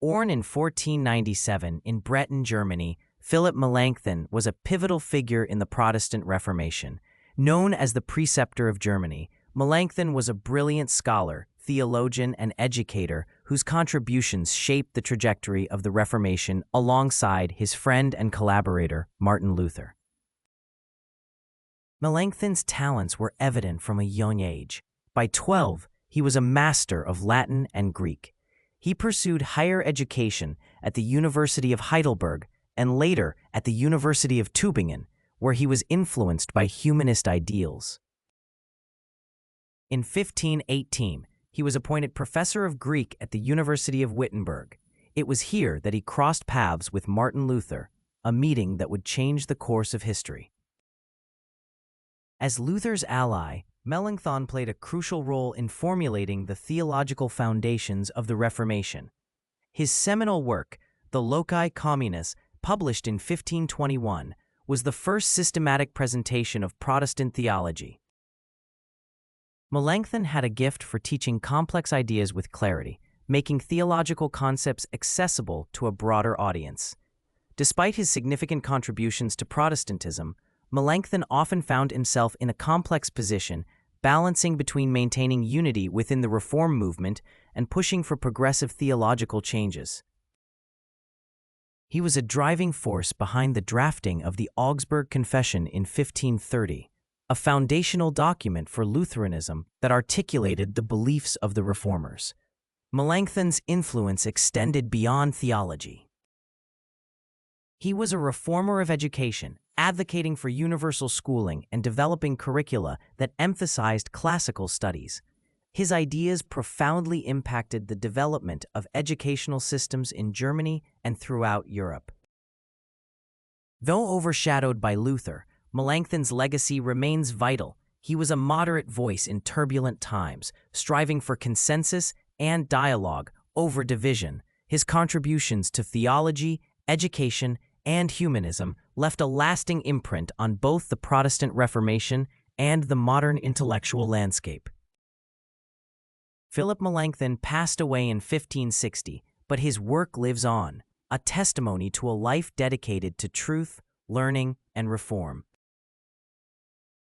Born in 1497 in Bretten, Germany, Philipp Melanchthon was a pivotal figure in the Protestant Reformation. Known as the preceptor of Germany, Melanchthon was a brilliant scholar, theologian, and educator whose contributions shaped the trajectory of the Reformation alongside his friend and collaborator, Martin Luther. Melanchthon's talents were evident from a young age. By 12, he was a master of Latin and Greek. He pursued higher education at the University of Heidelberg and later at the University of Tübingen, where he was influenced by humanist ideals. In 1518, he was appointed professor of Greek at the University of Wittenberg. It was here that he crossed paths with Martin Luther, a meeting that would change the course of history. As Luther's ally, Melanchthon played a crucial role in formulating the theological foundations of the Reformation. His seminal work, the Loci Communis, published in 1521, was the first systematic presentation of Protestant theology. Melanchthon had a gift for teaching complex ideas with clarity, making theological concepts accessible to a broader audience. Despite his significant contributions to Protestantism, Melanchthon often found himself in a complex position, balancing between maintaining unity within the Reform movement and pushing for progressive theological changes. He was a driving force behind the drafting of the Augsburg Confession in 1530, a foundational document for Lutheranism that articulated the beliefs of the Reformers. Melanchthon's influence extended beyond theology. He was a reformer of education, advocating for universal schooling and developing curricula that emphasized classical studies. His ideas profoundly impacted the development of educational systems in Germany and throughout Europe. Though overshadowed by Luther, Melanchthon's legacy remains vital. He was a moderate voice in turbulent times, striving for consensus and dialogue over division. His contributions to theology, education, and humanism left a lasting imprint on both the Protestant Reformation and the modern intellectual landscape. Philipp Melanchthon passed away in 1560, but his work lives on, a testimony to a life dedicated to truth, learning, and reform.